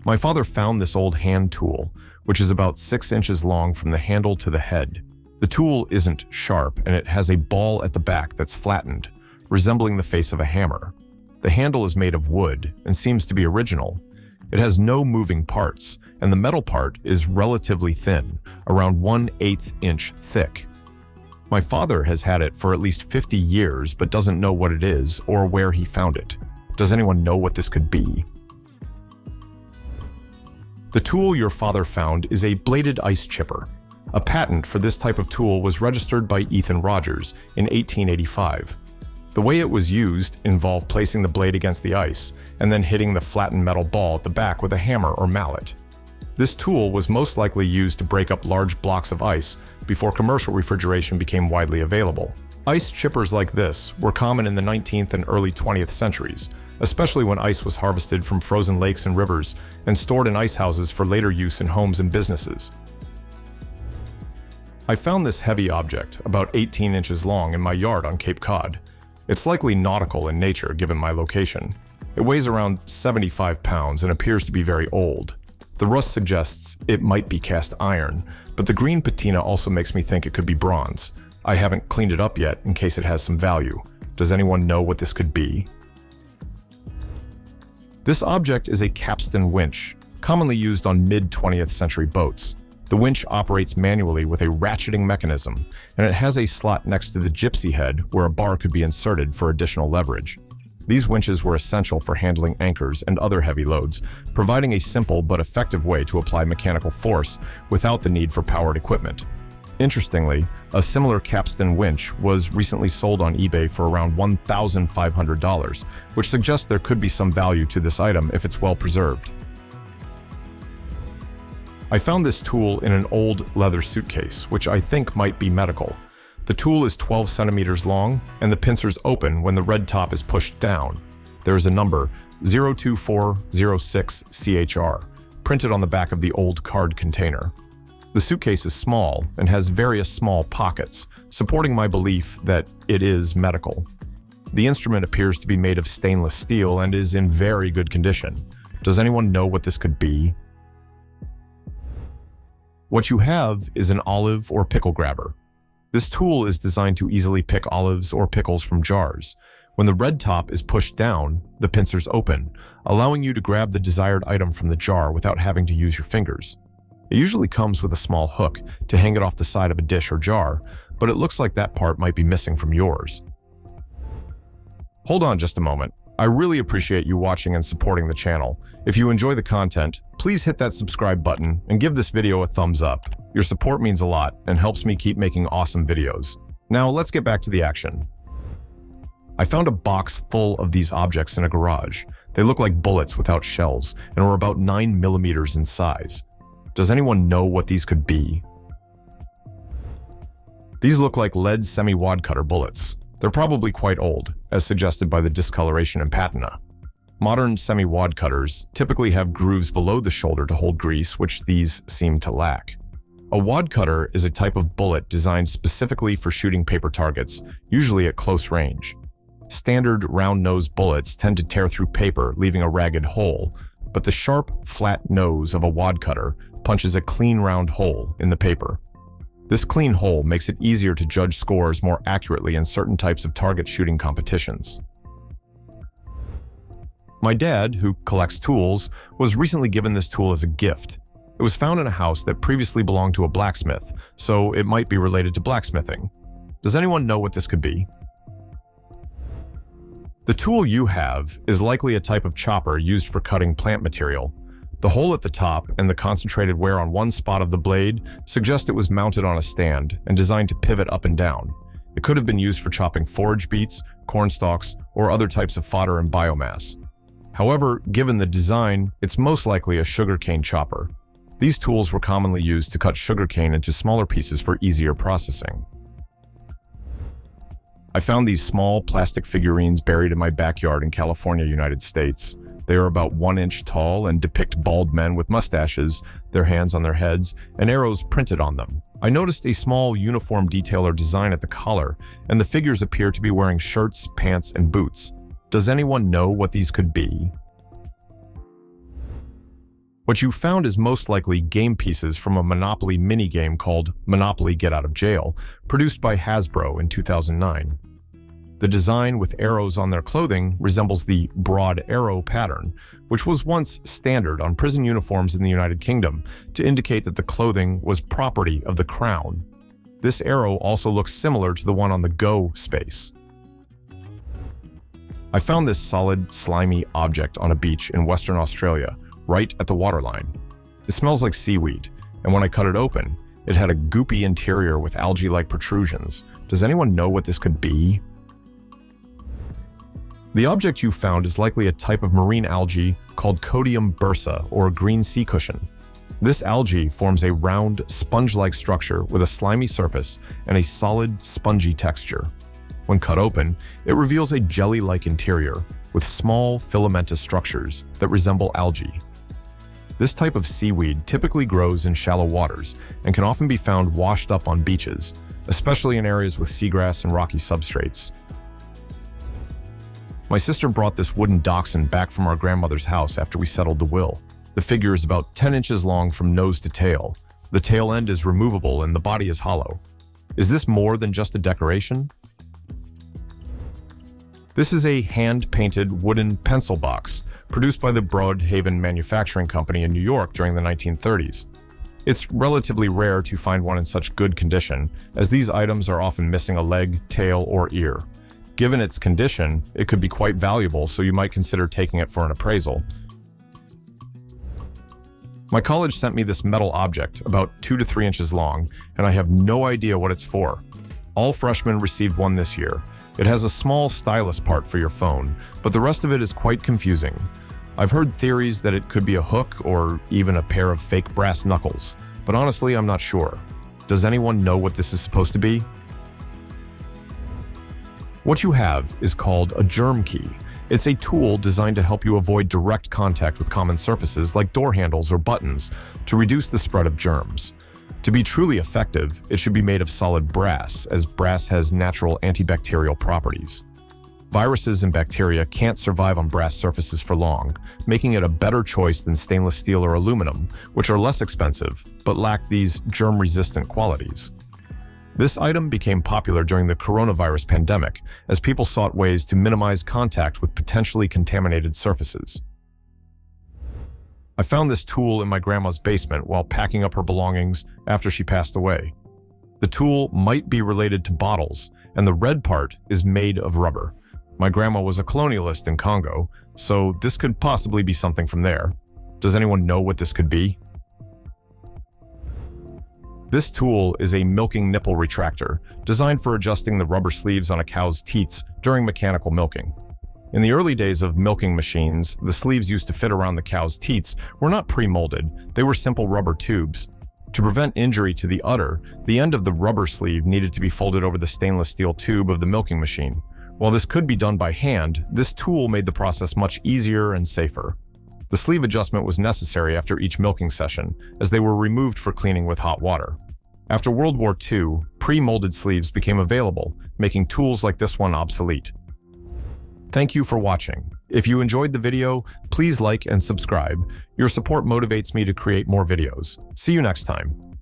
My father found this old hand tool, which is about 6 inches long from the handle to the head. The tool isn't sharp, and it has a ball at the back that's flattened, resembling the face of a hammer. The handle is made of wood and seems to be original. It has no moving parts, and the metal part is relatively thin, around 1/8 inch thick. My father has had it for at least 50 years, but doesn't know what it is or where he found it. Does anyone know what this could be? The tool your father found is a bladed ice chipper. A patent for this type of tool was registered by Ethan Rogers in 1885. The way it was used involved placing the blade against the ice and then hitting the flattened metal ball at the back with a hammer or mallet. This tool was most likely used to break up large blocks of ice before commercial refrigeration became widely available. Ice chippers like this were common in the 19th and early 20th centuries, especially when ice was harvested from frozen lakes and rivers and stored in ice houses for later use in homes and businesses. I found this heavy object, about 18 inches long, in my yard on Cape Cod. It's likely nautical in nature given my location. It weighs around 75 pounds and appears to be very old. The rust suggests it might be cast iron, but the green patina also makes me think it could be bronze. I haven't cleaned it up yet in case it has some value. Does anyone know what this could be? This object is a capstan winch, commonly used on mid-20th century boats. The winch operates manually with a ratcheting mechanism, and it has a slot next to the gypsy head where a bar could be inserted for additional leverage. These winches were essential for handling anchors and other heavy loads, providing a simple but effective way to apply mechanical force without the need for powered equipment. Interestingly, a similar capstan winch was recently sold on eBay for around $1,500, which suggests there could be some value to this item if it's well preserved. I found this tool in an old leather suitcase, which I think might be medical. The tool is 12 centimeters long, and the pincers open when the red top is pushed down. There is a number, 02406CHR, printed on the back of the old card container. The suitcase is small and has various small pockets, supporting my belief that it is medical. The instrument appears to be made of stainless steel and is in very good condition. Does anyone know what this could be? What you have is an olive or pickle grabber. This tool is designed to easily pick olives or pickles from jars. When the red top is pushed down, the pincers open, allowing you to grab the desired item from the jar without having to use your fingers. It usually comes with a small hook to hang it off the side of a dish or jar, but it looks like that part might be missing from yours. Hold on just a moment. I really appreciate you watching and supporting the channel. If you enjoy the content, please hit that subscribe button and give this video a thumbs up. Your support means a lot and helps me keep making awesome videos. Now let's get back to the action. I found a box full of these objects in a garage. They look like bullets without shells and were about 9 millimeters in size. Does anyone know what these could be? These look like lead semi-wad cutter bullets. They're probably quite old, as suggested by the discoloration and patina. Modern semi-wad cutters typically have grooves below the shoulder to hold grease, which these seem to lack. A wad cutter is a type of bullet designed specifically for shooting paper targets, usually at close range. Standard round-nosed bullets tend to tear through paper, leaving a ragged hole, but the sharp, flat nose of a wad cutter punches a clean round hole in the paper. This clean hole makes it easier to judge scores more accurately in certain types of target shooting competitions. My dad, who collects tools, was recently given this tool as a gift. It was found in a house that previously belonged to a blacksmith, so it might be related to blacksmithing. Does anyone know what this could be? The tool you have is likely a type of chopper used for cutting plant material. The hole at the top and the concentrated wear on one spot of the blade suggest it was mounted on a stand and designed to pivot up and down. It could have been used for chopping forage beets, corn stalks, or other types of fodder and biomass. However, given the design, it's most likely a sugarcane chopper. These tools were commonly used to cut sugarcane into smaller pieces for easier processing. I found these small plastic figurines buried in my backyard in California, United States. They are about 1 inch tall and depict bald men with mustaches, their hands on their heads, and arrows printed on them. I noticed a small uniform detail or design at the collar, and the figures appear to be wearing shirts, pants, and boots. Does anyone know what these could be? What you found is most likely game pieces from a Monopoly minigame called Monopoly Get Out of Jail, produced by Hasbro in 2009. The design with arrows on their clothing resembles the broad arrow pattern, which was once standard on prison uniforms in the United Kingdom to indicate that the clothing was property of the Crown. This arrow also looks similar to the one on the Go space. I found this solid, slimy object on a beach in Western Australia, right at the waterline. It smells like seaweed, and when I cut it open, it had a goopy interior with algae-like protrusions. Does anyone know what this could be? The object you found is likely a type of marine algae called Codium bursa, or green sea cushion. This algae forms a round, sponge-like structure with a slimy surface and a solid, spongy texture. When cut open, it reveals a jelly-like interior with small, filamentous structures that resemble algae. This type of seaweed typically grows in shallow waters and can often be found washed up on beaches, especially in areas with seagrass and rocky substrates. My sister brought this wooden dachshund back from our grandmother's house after we settled the will. The figure is about 10 inches long from nose to tail. The tail end is removable and the body is hollow. Is this more than just a decoration? This is a hand-painted wooden pencil box produced by the Broadhaven Manufacturing Company in New York during the 1930s. It's relatively rare to find one in such good condition, as these items are often missing a leg, tail, or ear. Given its condition, it could be quite valuable, so you might consider taking it for an appraisal. My college sent me this metal object, about 2 to 3 inches long, and I have no idea what it's for. All freshmen received one this year. It has a small stylus part for your phone, but the rest of it is quite confusing. I've heard theories that it could be a hook or even a pair of fake brass knuckles, but honestly, I'm not sure. Does anyone know what this is supposed to be? What you have is called a germ key. It's a tool designed to help you avoid direct contact with common surfaces like door handles or buttons to reduce the spread of germs. To be truly effective, it should be made of solid brass, as brass has natural antibacterial properties. Viruses and bacteria can't survive on brass surfaces for long, making it a better choice than stainless steel or aluminum, which are less expensive, but lack these germ-resistant qualities. This item became popular during the coronavirus pandemic, as people sought ways to minimize contact with potentially contaminated surfaces. I found this tool in my grandma's basement while packing up her belongings after she passed away. The tool might be related to bottles, and the red part is made of rubber. My grandma was a colonialist in Congo, so this could possibly be something from there. Does anyone know what this could be? This tool is a milking nipple retractor, designed for adjusting the rubber sleeves on a cow's teats during mechanical milking. In the early days of milking machines, the sleeves used to fit around the cow's teats were not pre-molded, they were simple rubber tubes. To prevent injury to the udder, the end of the rubber sleeve needed to be folded over the stainless steel tube of the milking machine. While this could be done by hand, this tool made the process much easier and safer. The sleeve adjustment was necessary after each milking session, as they were removed for cleaning with hot water. After World War II, pre-molded sleeves became available, making tools like this one obsolete. Thank you for watching. If you enjoyed the video, please like and subscribe. Your support motivates me to create more videos. See you next time.